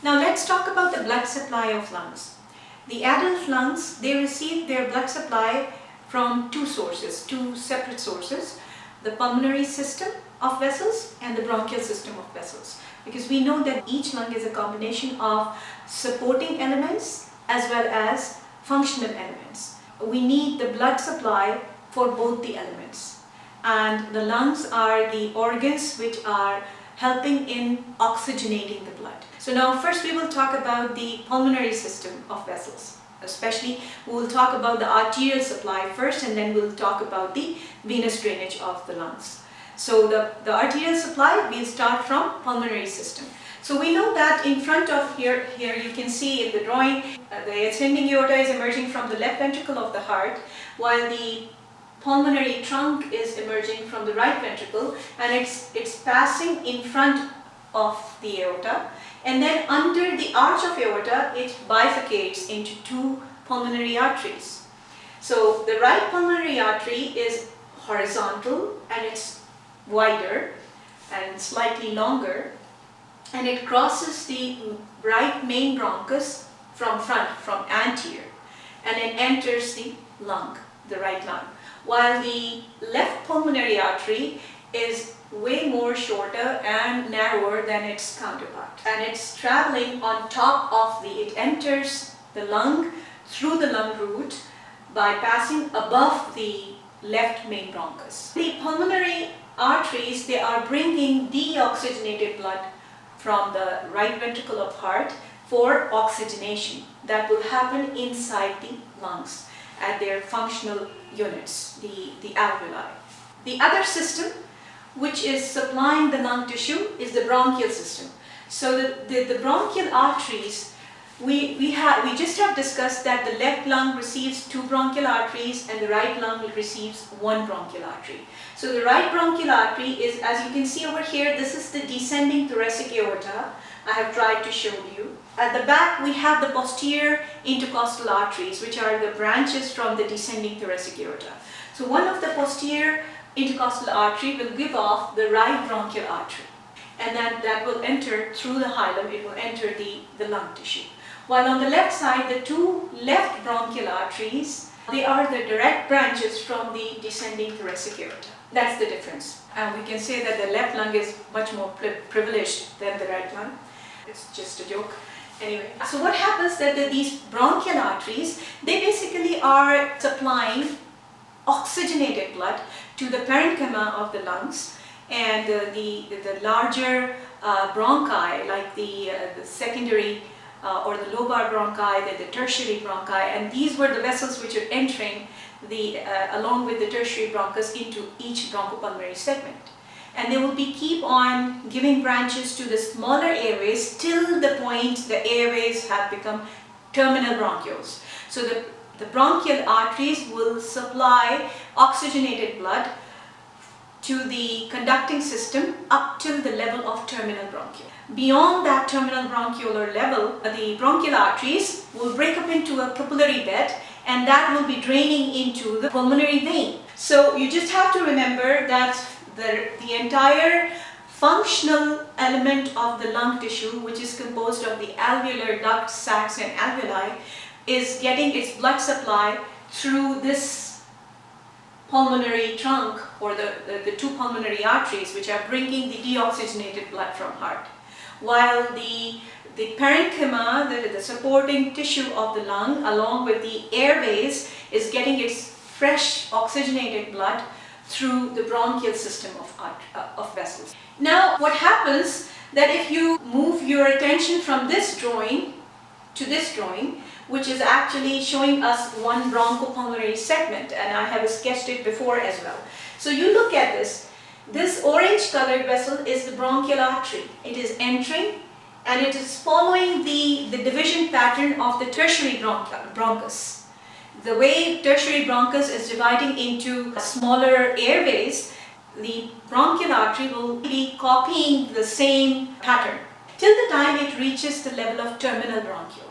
Now let's talk about the blood supply of lungs. The adult lungs, they receive their blood supply from two separate sources, the pulmonary system of vessels and the bronchial system of vessels. Because we know that each lung is a combination of supporting elements as well as functional elements. We need the blood supply for both the elements. And the lungs are the organs which are helping in oxygenating the blood. So now first we will talk about the pulmonary system of vessels. Especially we will talk about the arterial supply first, and then we'll talk about the venous drainage of the lungs. So the arterial supply, we'll start from pulmonary system. So we know that in front of here you can see in the drawing, the ascending aorta is emerging from the left ventricle of the heart, while the pulmonary trunk is emerging from the right ventricle, and it's passing in front of the aorta, and then under the arch of aorta it bifurcates into two pulmonary arteries. So the right pulmonary artery is horizontal and it's wider and slightly longer, and it crosses the right main bronchus from front, from anterior, and it enters the lung, the right lung, while the left pulmonary artery is way more shorter and narrower than its counterpart, and it's traveling on top of it enters the lung through the lung root by passing above the left main bronchus. The pulmonary arteries, they are bringing deoxygenated blood from the right ventricle of heart for oxygenation that will happen inside the lungs at their functional units, the alveoli. The other system which is supplying the lung tissue is the bronchial system. So the bronchial arteries, we just have discussed that the left lung receives two bronchial arteries and the right lung receives one bronchial artery. So the right bronchial artery is, as you can see over here, this is the descending thoracic aorta. I have tried to show you. At the back we have the posterior intercostal arteries, which are the branches from the descending thoracic aorta. So one of the posterior intercostal artery will give off the right bronchial artery, and that will enter through the hilum, it will enter the lung tissue. While on the left side, the two left bronchial arteries, they are the direct branches from the descending thoracic aorta. That's the difference. And we can say that the left lung is much more privileged than the right lung. It's just a joke. Anyway, so what happens that these bronchial arteries, they basically are supplying oxygenated blood to the parenchyma of the lungs, and the larger bronchi, like the secondary or the lobar bronchi, the tertiary bronchi, and these were the vessels which are entering along with the tertiary bronchus into each bronchopulmonary segment. And they will keep on giving branches to the smaller airways till the point the airways have become terminal bronchioles. So the bronchial arteries will supply oxygenated blood to the conducting system up till the level of terminal bronchiole. Beyond that terminal bronchiolar level, the bronchial arteries will break up into a capillary bed, and that will be draining into the pulmonary vein. So you just have to remember that the entire functional element of the lung tissue, which is composed of the alveolar ducts, sacs and alveoli, is getting its blood supply through this pulmonary trunk, or the two pulmonary arteries, which are bringing the deoxygenated blood from heart. While the parenchyma, the supporting tissue of the lung, along with the airways, is getting its fresh oxygenated blood through the bronchial system of vessels. Now what happens that if you move your attention from this drawing to this drawing, which is actually showing us one bronchopulmonary segment, and I have sketched it before as well. So you look at this orange colored vessel is the bronchial artery. It is entering and it is following the division pattern of the tertiary bronchus. The way tertiary bronchus is dividing into smaller airways, the bronchial artery will be copying the same pattern till the time it reaches the level of terminal bronchiole.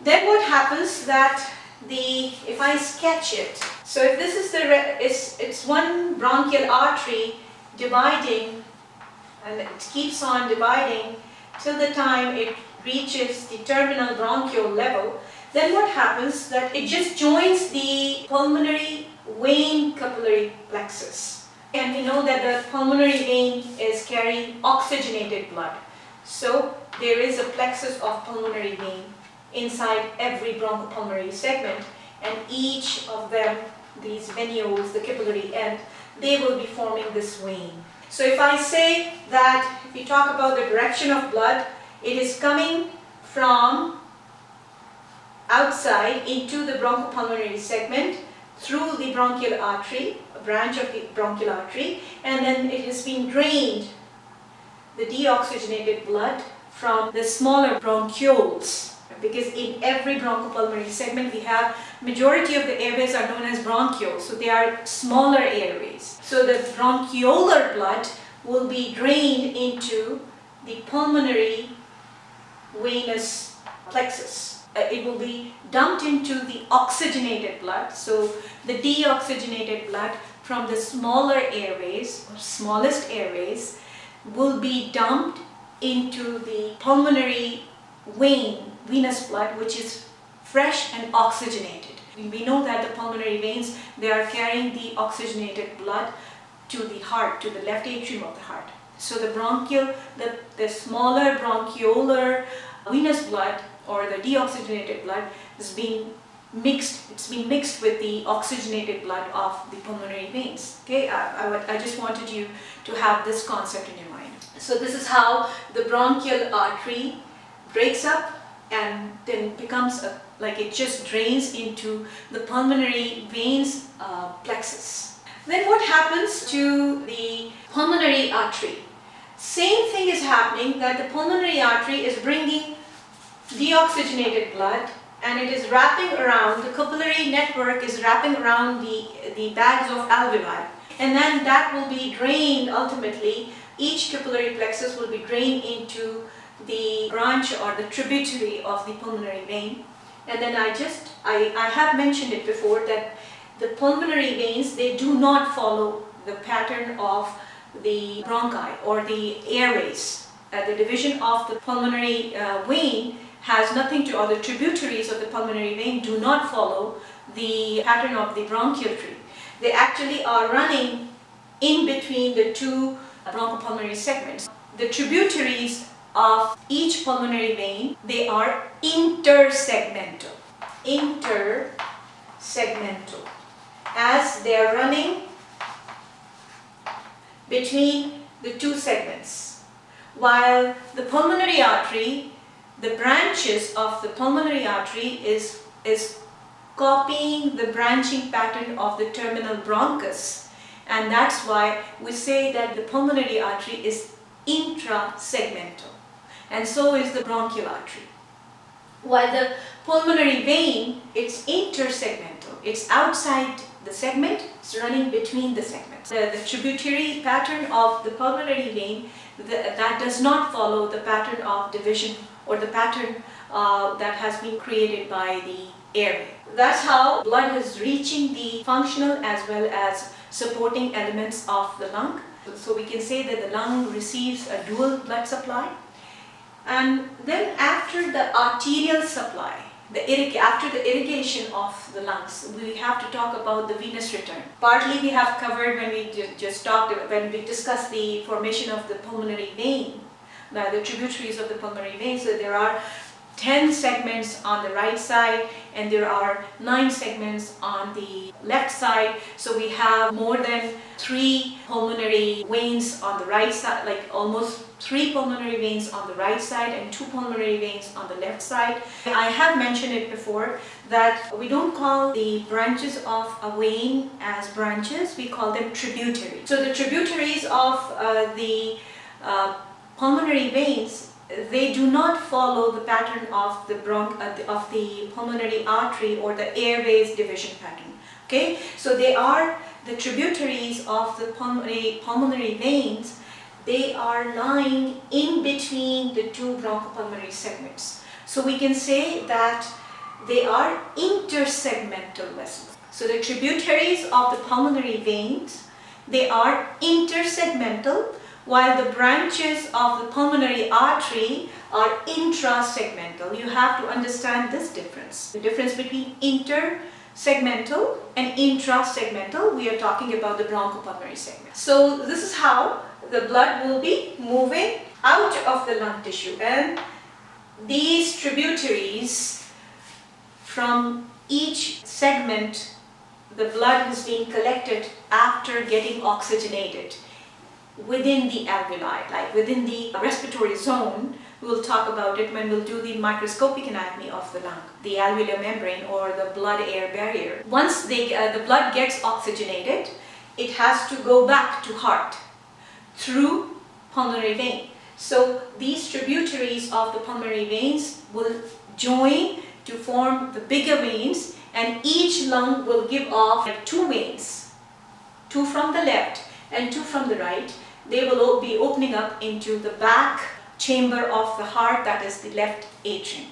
Then what happens that if I sketch it, so if this is it's one bronchial artery dividing, and it keeps on dividing till the time it reaches the terminal bronchial level. Then what happens that it just joins the pulmonary vein capillary plexus. And we know that the pulmonary vein is carrying oxygenated blood. So there is a plexus of pulmonary vein inside every bronchopulmonary segment, and each of them, these venules, the capillary end, they will be forming this vein. So if I say that, if we talk about the direction of blood, it is coming from outside into the bronchopulmonary segment through the bronchial artery, a branch of the bronchial artery, and then it has been drained, the deoxygenated blood, from the smaller bronchioles. Because in every bronchopulmonary segment we have, majority of the airways are known as bronchioles, so they are smaller airways. So the bronchiolar blood will be drained into the pulmonary venous plexus. It will be dumped into the oxygenated blood. So the deoxygenated blood from the smaller airways, or smallest airways, will be dumped into the pulmonary venous blood, which is fresh and oxygenated. We know that the pulmonary veins, they are carrying the oxygenated blood to the heart, to the left atrium of the heart. So the smaller bronchiolar venous blood, or the deoxygenated blood, is being mixed. It's been mixed with the oxygenated blood of the pulmonary veins. Okay, I just wanted you to have this concept in your mind. So this is how the bronchial artery breaks up and then becomes like it just drains into the pulmonary veins plexus. Then what happens to the pulmonary artery? Same thing is happening, that the pulmonary artery is bringing deoxygenated blood, and it is wrapping around, the capillary network is wrapping around the bags of alveoli, and then that will be drained ultimately. Each capillary plexus will be drained into the branch or the tributary of the pulmonary vein. And then I have mentioned it before that the pulmonary veins, they do not follow the pattern of the bronchi or the airways. The division of the pulmonary vein has nothing to, or the tributaries of the pulmonary vein do not follow the pattern of the bronchial tree. They actually are running in between the two bronchopulmonary segments. The tributaries of each pulmonary vein, they are intersegmental. Intersegmental. As they are running between the two segments. While the pulmonary artery, the branches of the pulmonary artery is copying the branching pattern of the terminal bronchus, and that's why we say that the pulmonary artery is intrasegmental, and so is the bronchial artery. While the pulmonary vein, it's intersegmental, it's outside the segment, it's running between the segments. The tributary pattern of the pulmonary vein, that does not follow the pattern of division or the pattern that has been created by the airway. That's how blood is reaching the functional as well as supporting elements of the lung. So we can say that the lung receives a dual blood supply. And then after the arterial supply, after the irrigation of the lungs, we have to talk about the venous return. Partly we have covered when we when we discussed the formation of the pulmonary vein, the tributaries of the pulmonary vein. So there are 10 segments on the right side and there are 9 segments on the left side. So we have more than 3 pulmonary veins on the right side, like almost 3 pulmonary veins on the right side and 2 pulmonary veins on the left side. I have mentioned it before that we don't call the branches of a vein as branches, we call them tributaries. So the tributaries of the pulmonary veins, they do not follow the pattern of the pulmonary artery or the airways division pattern. Okay, so they are the tributaries of the pulmonary veins. They are lying in between the two bronchopulmonary segments. So we can say that they are intersegmental vessels. So the tributaries of the pulmonary veins, they are intersegmental, while the branches of the pulmonary artery are intrasegmental. You have to understand this difference. The difference between intersegmental and intrasegmental, we are talking about the bronchopulmonary segment. So this is how the blood will be moving out of the lung tissue, and these tributaries from each segment, the blood is being collected after getting oxygenated within the alveoli, like within the respiratory zone. We'll talk about it when we'll do the microscopic anatomy of the lung, the alveolar membrane or the blood-air barrier. Once the blood gets oxygenated, it has to go back to heart through pulmonary vein. So these tributaries of the pulmonary veins will join to form the bigger veins, and each lung will give off two veins, two from the left and two from the right. They will all be opening up into the back chamber of the heart, that is the left atrium.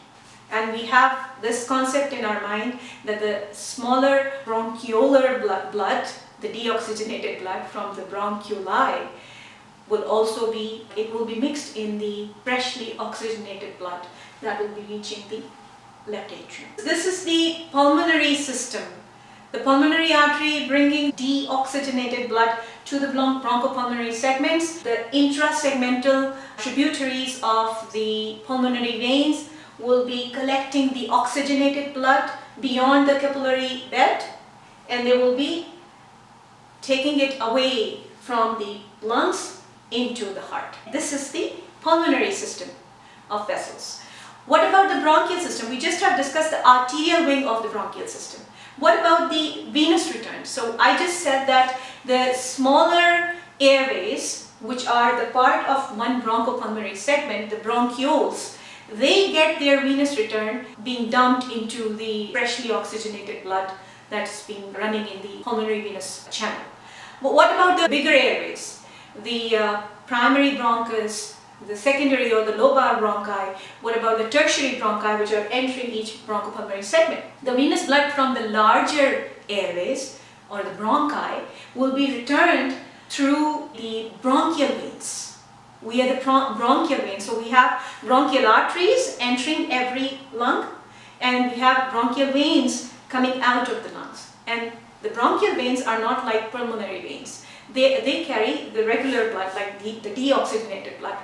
And we have this concept in our mind that the smaller bronchiolar blood, the deoxygenated blood from the bronchioli, will also be, it will be mixed in the freshly oxygenated blood that will be reaching the left atrium. This is the pulmonary system. The pulmonary artery bringing deoxygenated blood to the bronchopulmonary segments. The intrasegmental tributaries of the pulmonary veins will be collecting the oxygenated blood beyond the capillary bed, and they will be taking it away from the lungs into the heart. This is the pulmonary system of vessels. What about the bronchial system? We just have discussed the arterial wing of the bronchial system. What about the venous return? So I just said that the smaller airways, which are the part of one bronchopulmonary segment, the bronchioles, they get their venous return being dumped into the freshly oxygenated blood that's been running in the pulmonary venous channel. But what about the bigger airways? The primary bronchus, the secondary or the lobar bronchi. What about the tertiary bronchi, which are entering each bronchopulmonary segment? The venous blood from the larger airways or the bronchi will be returned through the bronchial veins. We are the bronchial veins. So we have bronchial arteries entering every lung, and we have bronchial veins coming out of the lungs. And the bronchial veins are not like pulmonary veins. They carry the regular blood, like the deoxygenated blood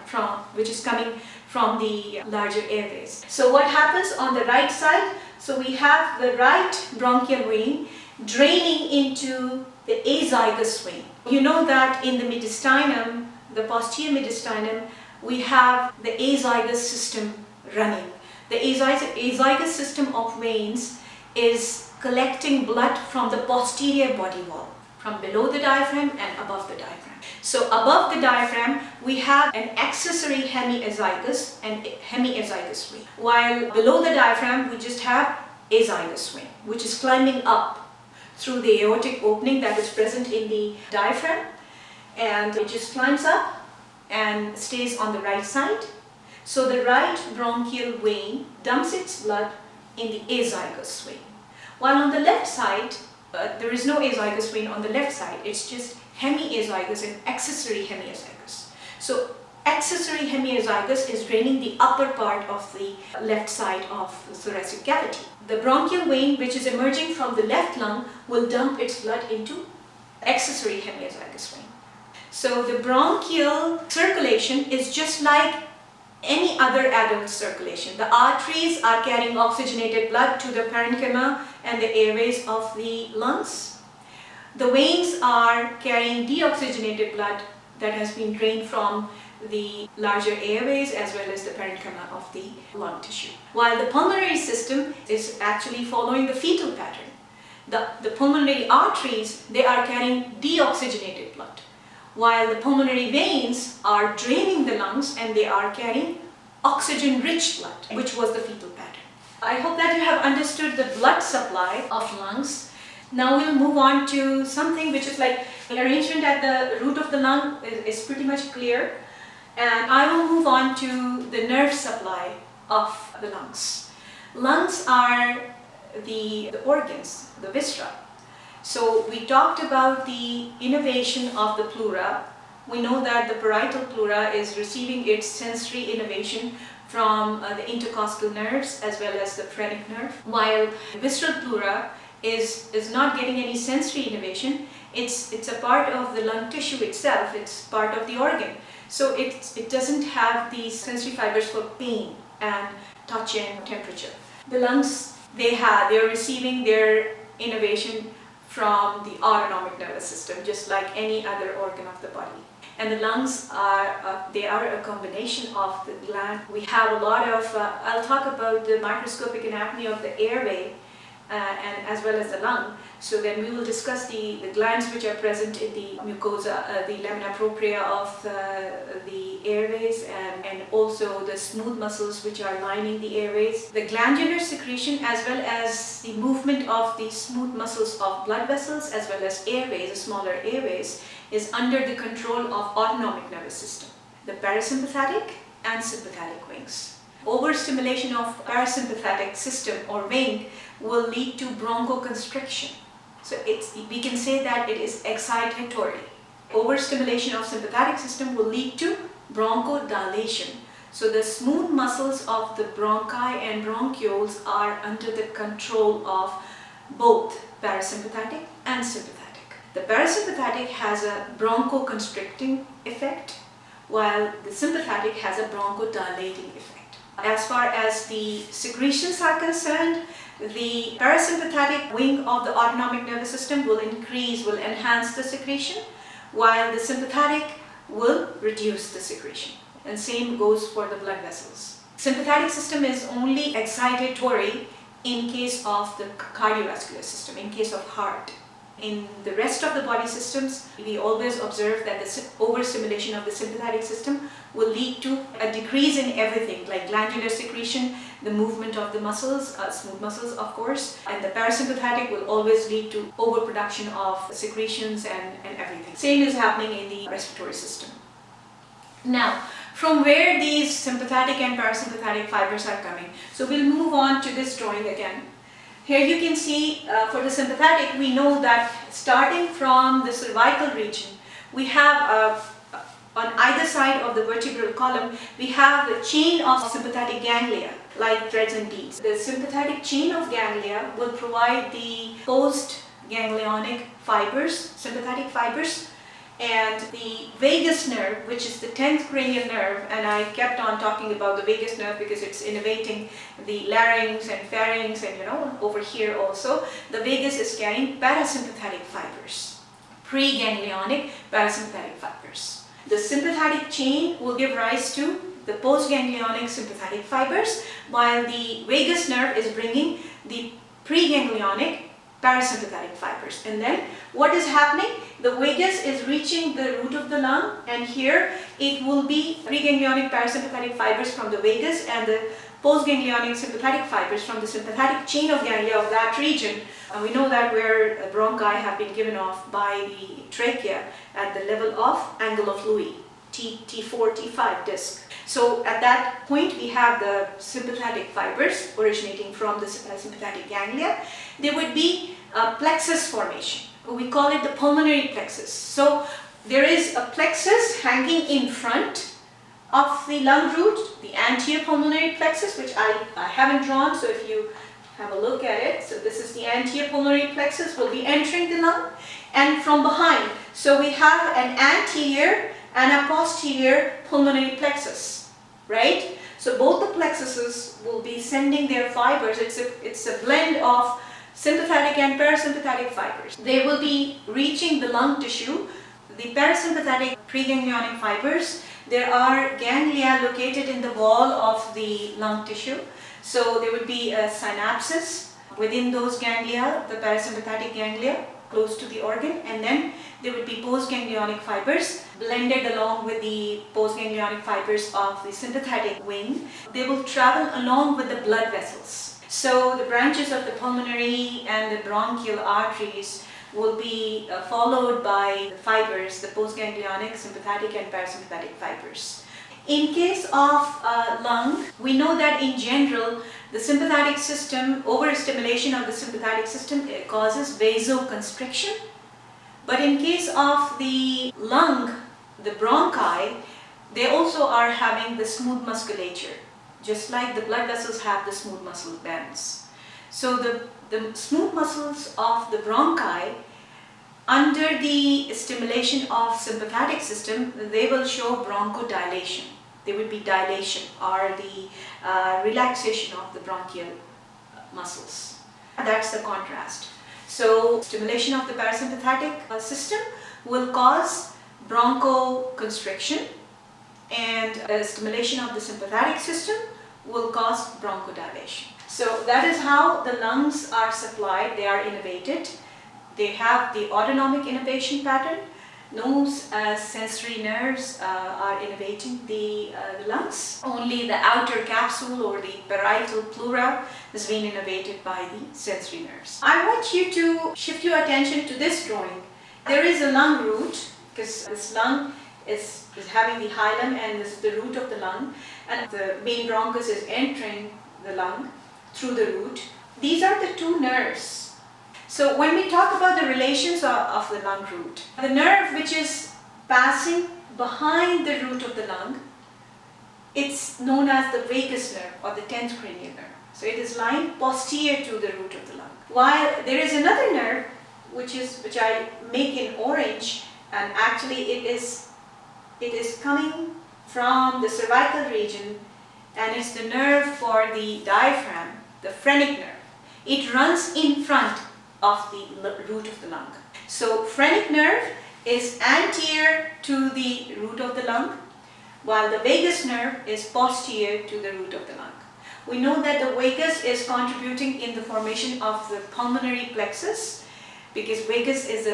which is coming from the larger airways. So what happens on the right side? So we have the right bronchial vein draining into the azygous vein. You know that in the mediastinum, the posterior mediastinum, we have the azygous system running. The azygous system of veins is collecting blood from the posterior body wall, from below the diaphragm and above the diaphragm. So above the diaphragm, we have an accessory hemiazygous and hemiazygous vein, while below the diaphragm, we just have azygous vein, which is climbing up through the aortic opening that is present in the diaphragm, and it just climbs up and stays on the right side. So the right bronchial vein dumps its blood in the azygous vein, while on the left side, there is no azygous vein on the left side. It's just hemiazygous and accessory hemiazygous. So accessory hemiazygous is draining the upper part of the left side of the thoracic cavity. The bronchial vein, which is emerging from the left lung, will dump its blood into accessory hemiazygous vein. So the bronchial circulation is just like any other adult circulation. The arteries are carrying oxygenated blood to the parenchyma and the airways of the lungs. The veins are carrying deoxygenated blood that has been drained from the larger airways as well as the parenchyma of the lung tissue. While the pulmonary system is actually following the fetal pattern. The pulmonary arteries, they are carrying deoxygenated blood, while the pulmonary veins are draining the lungs and they are carrying oxygen-rich blood, which was the fetal pattern. I hope that you have understood the blood supply of lungs. Now we'll move on to something which is like the arrangement at the root of the lung is pretty much clear. And I will move on to the nerve supply of the lungs. Lungs are the organs, the viscera. So we talked about the innervation of the pleura, we know that the parietal pleura is receiving its sensory innervation from the intercostal nerves as well as the phrenic nerve, while the visceral pleura is not getting any sensory innervation. It's a part of the lung tissue itself, it's part of the organ. So it doesn't have these sensory fibers for pain and touch and temperature. The lungs, they're receiving their innervation from the autonomic nervous system, just like any other organ of the body. And the lungs are a combination of the gland. We have a lot of, I'll talk about the microscopic anatomy of the airway and as well as the lung. So then we will discuss the glands which are present in the mucosa, the lamina propria of the airways, and also the smooth muscles which are lining the airways. The glandular secretion as well as the movement of the smooth muscles of blood vessels as well as airways, the smaller airways, is under the control of autonomic nervous system, the parasympathetic and sympathetic wings. Overstimulation of parasympathetic system or wing will lead to bronchoconstriction. So we can say that it is excitatory. Overstimulation of sympathetic system will lead to bronchodilation. So the smooth muscles of the bronchi and bronchioles are under the control of both parasympathetic and sympathetic. The parasympathetic has a bronchoconstricting effect, while the sympathetic has a bronchodilating effect. As far as the secretions are concerned, the parasympathetic wing of the autonomic nervous system will enhance the secretion, while the sympathetic will reduce the secretion. And same goes for the blood vessels. Sympathetic system is only excitatory in case of the cardiovascular system, in case of heart. In the rest of the body systems, we always observe that the overstimulation of the sympathetic system will lead to a decrease in everything, like glandular secretion, the movement of the muscles, smooth muscles of course, and the parasympathetic will always lead to overproduction of secretions and everything. Same is happening in the respiratory system. Now, from where these sympathetic and parasympathetic fibers are coming, so we'll move on to this drawing again. Here you can see for the sympathetic, we know that starting from the cervical region, we have on either side of the vertebral column, we have a chain of sympathetic ganglia like threads and beads. The sympathetic chain of ganglia will provide the postganglionic fibers, sympathetic fibers, and the vagus nerve, which is the 10th cranial nerve, and I kept on talking about the vagus nerve because it's innervating the larynx and pharynx and over here also. The vagus is carrying parasympathetic fibers, preganglionic parasympathetic fibers. The sympathetic chain will give rise to the postganglionic sympathetic fibers, while the vagus nerve is bringing the preganglionic parasympathetic fibers. And then what is happening? The vagus is reaching the root of the lung, and here it will be preganglionic parasympathetic fibers from the vagus and the postganglionic sympathetic fibers from the sympathetic chain of ganglia of that region. And we know that where bronchi have been given off by the trachea at the level of angle of Louis, T4, T5 disc. So at that point we have the sympathetic fibers originating from the sympathetic ganglia. There would be a plexus formation. We call it the pulmonary plexus. So there is a plexus hanging in front of the lung root, the anterior pulmonary plexus, which I haven't drawn, so if you have a look at it, so this is the anterior pulmonary plexus, will be entering the lung, and from behind, so we have an anterior and a posterior pulmonary plexus, right? So both the plexuses will be sending their fibers. It's a blend of sympathetic and parasympathetic fibers. They will be reaching the lung tissue. The parasympathetic preganglionic fibers, there are ganglia located in the wall of the lung tissue. So there would be a synapses within those ganglia, the parasympathetic ganglia close to the organ, and then there would be postganglionic fibers blended along with the postganglionic fibers of the sympathetic wing. They will travel along with the blood vessels. So the branches of the pulmonary and the bronchial arteries will be followed by the fibers, the postganglionic, sympathetic and parasympathetic fibers. In case of lung, we know that in general, the sympathetic system, overstimulation of the sympathetic system causes vasoconstriction. But in case of the lung, the bronchi, they also are having the smooth musculature, just like the blood vessels have the smooth muscle bands. So the smooth muscles of the bronchi, under the stimulation of sympathetic system, they will show bronchodilation. There will be dilation or the relaxation of the bronchial muscles. That's the contrast. So stimulation of the parasympathetic system will cause bronchoconstriction, and stimulation of the sympathetic system will cause bronchodilation. So that is how the lungs are supplied. They are innervated. They have the autonomic innervation pattern. Nose, sensory nerves are innervating the lungs. Only the outer capsule or the parietal pleura is being innervated by the sensory nerves. I want you to shift your attention to this drawing. There is a lung root, because this lung is having the hilum, and this is the root of the lung, and the main bronchus is entering the lung through the root. These are the two nerves. So when we talk about the relations of the lung root, the nerve which is passing behind the root of the lung, it's known as the vagus nerve or the 10th cranial nerve. So it is lying posterior to the root of the lung. While there is another nerve which I make in orange, and actually it is coming from the cervical region, and it's the nerve for the diaphragm, the phrenic nerve. It runs in front of the root of the lung. So phrenic nerve is anterior to the root of the lung, while the vagus nerve is posterior to the root of the lung. We know that the vagus is contributing in the formation of the pulmonary plexus, because vagus is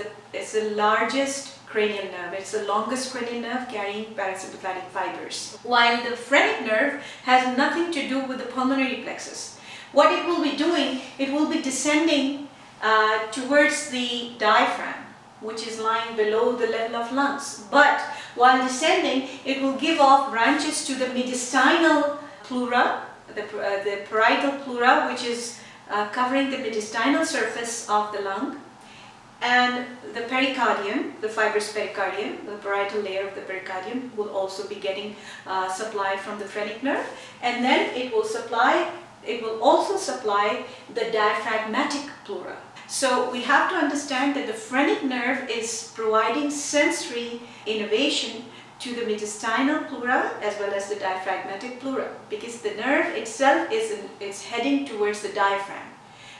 the largest cranial nerve. It's the longest cranial nerve carrying parasympathetic fibers. While the phrenic nerve has nothing to do with the pulmonary plexus. What it will be doing, it will be descending towards the diaphragm, which is lying below the level of lungs. But while descending, it will give off branches to the mediastinal pleura, the parietal pleura, which is covering the mediastinal surface of the lung, and the pericardium, the fibrous pericardium, the parietal layer of the pericardium will also be getting supply from the phrenic nerve, and then it will also supply the diaphragmatic pleura. So we have to understand that the phrenic nerve is providing sensory innervation to the mediastinal pleura as well as the diaphragmatic pleura, because the nerve itself is heading towards the diaphragm.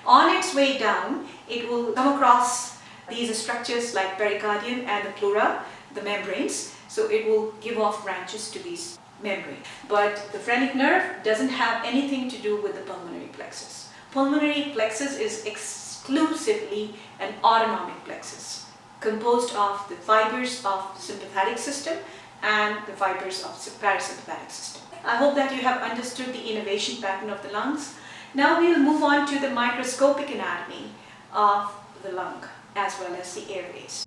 On its way down, it will come across these structures like pericardium and the pleura, the membranes, so it will give off branches to these membranes. But the phrenic nerve doesn't have anything to do with the pulmonary plexus. Pulmonary plexus is exclusively an autonomic plexus, composed of the fibers of sympathetic system and the fibers of parasympathetic system. I hope that you have understood the innervation pattern of the lungs. Now we will move on to the microscopic anatomy of the lung as well as the airways.